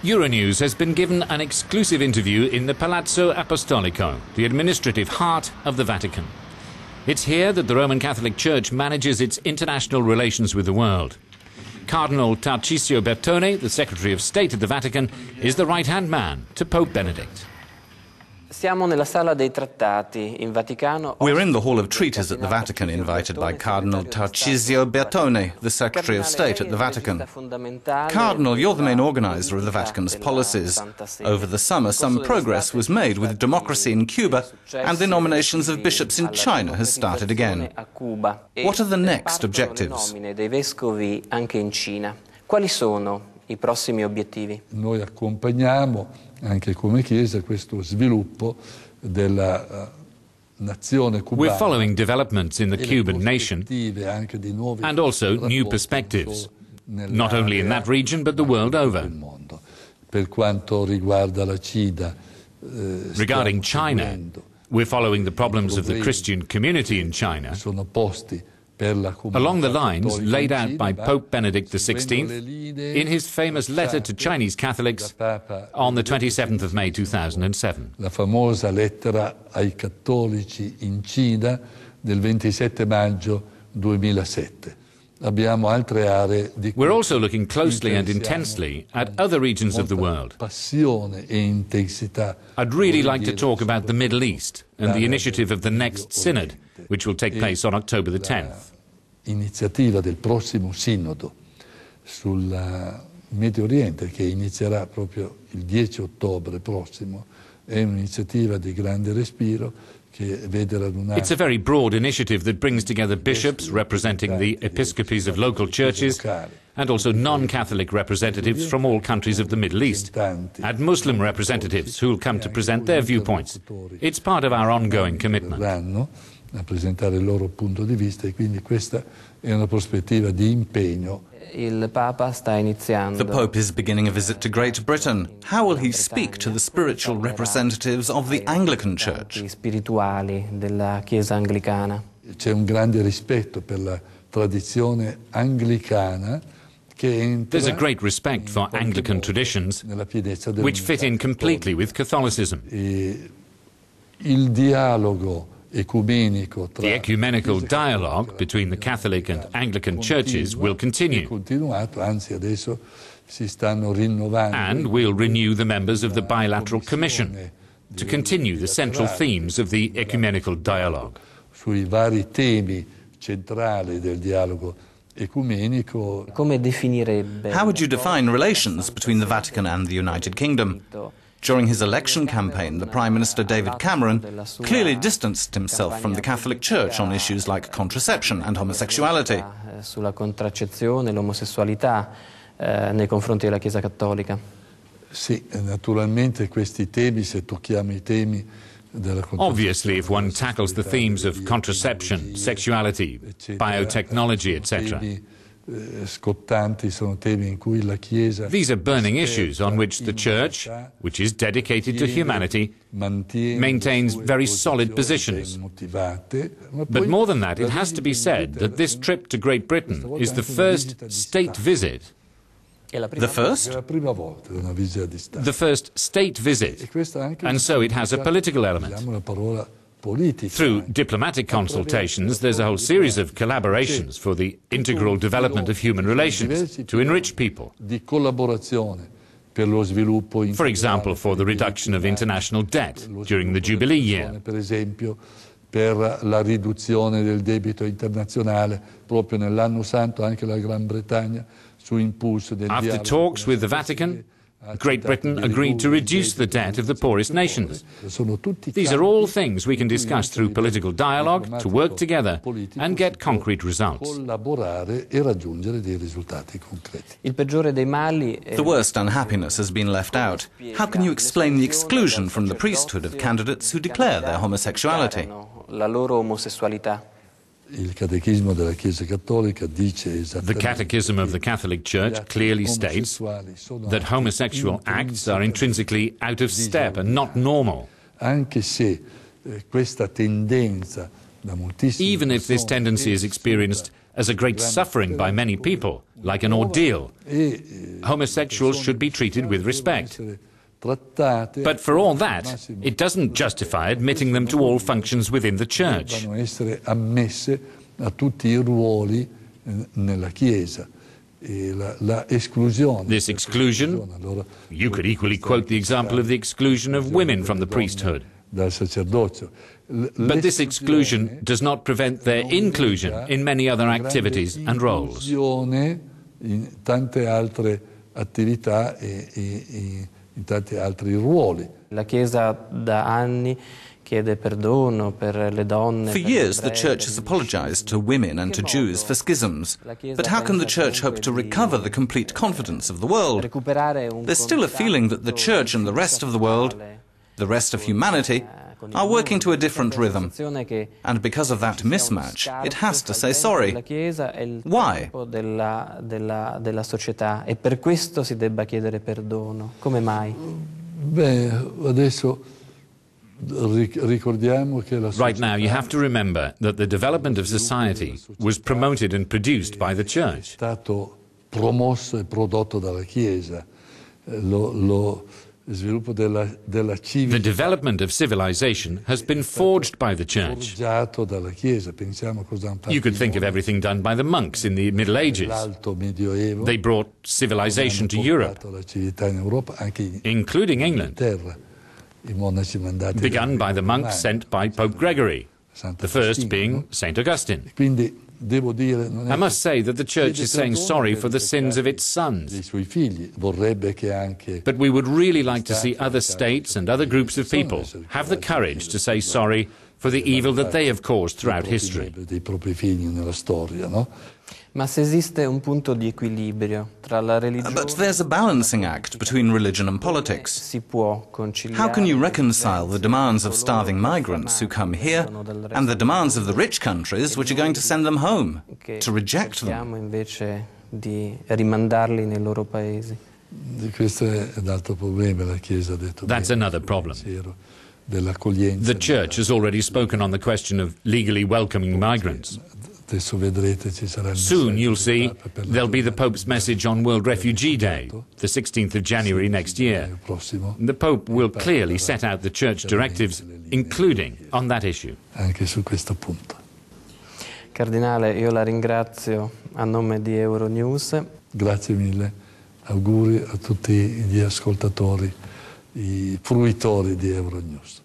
Euronews has been given an exclusive interview in the Palazzo Apostolico, the administrative heart of the Vatican. It's here that the Roman Catholic Church manages its international relations with the world. Cardinal Tarcisio Bertone, the Secretary of State at the Vatican, is the right-hand man to Pope Benedict. We're in the Hall of Treaties at the Vatican, invited by Cardinal Tarcisio Bertone, the Secretary of State at the Vatican. Cardinal, you're the main organizer of the Vatican's policies. Over the summer, some progress was made with democracy in Cuba, and the nominations of bishops in China has started again. What are the next objectives? Quali sono I prossimi obiettivi? Noi accompagniamo anche come Chiesa questo sviluppo della nazione cubana. We're following developments in the Cuban nation and also new perspectives, not only in that region but the world over. Per quanto riguarda la CIDA, regarding China, we're following the problems of the Christian community in China along the lines laid out by Pope Benedict XVI in his famous letter to Chinese Catholics on the 27th of May 2007. La famosa lettera ai cattolici in Cina del 27 maggio 2007. Abbiamo altre aree di We're also looking closely and intensely at other regions of the world. Passione e intensità. I'd really like to talk about the Middle East and the initiative of the next synod, which will take place on October the 10th. Iniziativa del prossimo sinodo sul Medio Oriente, che inizierà proprio il 10 ottobre prossimo, è un'iniziativa di grande respiro che vede radunare. It's a very broad initiative that brings together bishops representing the episcopacies of local churches and also non-Catholic representatives from all countries of the Middle East, and Muslim representatives who will come to present their viewpoints. It's part of our ongoing commitment. A presentare il loro punto di vista, e quindi questa è una prospettiva di impegno. Il Papa sta iniziando. The Pope is beginning a visit to Great Britain. How will he speak to the spiritual representatives of the Anglican Church? Spirituali della Chiesa anglicana. C'è un grande rispetto per la tradizione anglicana. There's a great respect for Anglican traditions, which fit in completely with Catholicism. Il dialogo The ecumenical dialogue between the Catholic and Anglican churches will continue, and we'll renew the members of the Bilateral Commission to continue the central themes of the ecumenical dialogue. Sui vari temi centrali del dialogo ecumenico. Come definirebbe? How would you define relations between the Vatican and the United Kingdom? During his election campaign, the Prime Minister David Cameron clearly distanced himself from the Catholic Church on issues like contraception and homosexuality. Sulla contraccezione e l'omosessualità nei confronti della Chiesa Cattolica. Sì, naturalmente questi temi, se tocchiamo I temi della contraccezione. Obviously, if one tackles the themes of contraception, sexuality, biotechnology, etc., scottanti sono temi in cui la Chiesa. These are burning issues on which the Church, which is dedicated to humanity, maintains very solid positions. But more than that, it has to be said that this trip to Great Britain is the first state visit. The first? The first state visit, and so it has a political element. Through diplomatic consultations, there's a whole series of collaborations for the integral development of human relations to enrich people. For example, for the reduction of international debt during the Jubilee year. Per la riduzione del debito internazionale, proprio nell'anno santo anche la Gran Bretagna su impulso del dialogo. After talks with the Vatican, Great Britain agreed to reduce the debt of the poorest nations. These are all things we can discuss through political dialogue to work together and get concrete results. The worst unhappiness has been left out. How can you explain the exclusion from the priesthood of candidates who declare their homosexuality? The Catechism of the Catholic Church clearly states that homosexual acts are intrinsically out of step and not normal. Even if this tendency is experienced as a great suffering by many people, like an ordeal. Homosexuals should be treated with respect. But for all that, it doesn't justify admitting them to all functions within the Church. Devono essere ammesse a tutti i ruoli nella Chiesa. This exclusion, you could equally quote the example of the exclusion of women from the priesthood. But this exclusion does not prevent their inclusion in many other activities and roles. In tante altre attività e in tanti altri ruoli. La Chiesa da anni chiede perdono per le donne. For years, the Church has apologized to women and to Jews for schisms. But how can the Church hope to recover the complete confidence of the world? There's still a feeling that the Church and the rest of the world, the rest of humanity, are working to a different rhythm. And because of that mismatch, it has to say sorry. Why? Della società, e per questo si debba chiedere perdono. Come mai? Right now, you have to remember that the development of society was promoted and produced by the Church. È stato promosso e prodotto dalla Chiesa. The development of civilization has been forged by the Church. You could think of everything done by the monks in the Middle Ages. They brought civilization to Europe, including England, begun by the monks sent by Pope Gregory, the first being St. Augustine. I must say that the Church is saying sorry for the sins of its sons. But we would really like to see other states and other groups of people have the courage to say sorry for the evil that they have caused throughout history. Ma se esiste un punto di equilibrio tra la religione. But there's a balancing act between religion and politics. Si può conciliare. How can you reconcile the demands of starving migrants who come here and the demands of the rich countries which are going to send them home, to reject them? Invece di rimandarli nei loro paesi. That's another problem. The Church has already spoken on the question of legally welcoming migrants. Soon you'll see there'll be the Pope's message on World Refugee Day, the 16th of January next year. The Pope will clearly set out the Church directives, including on that issue. Cardinale, io la ringrazio a nome di Euronews. Grazie mille, auguri a tutti gli ascoltatori, i fruitori di Euronews.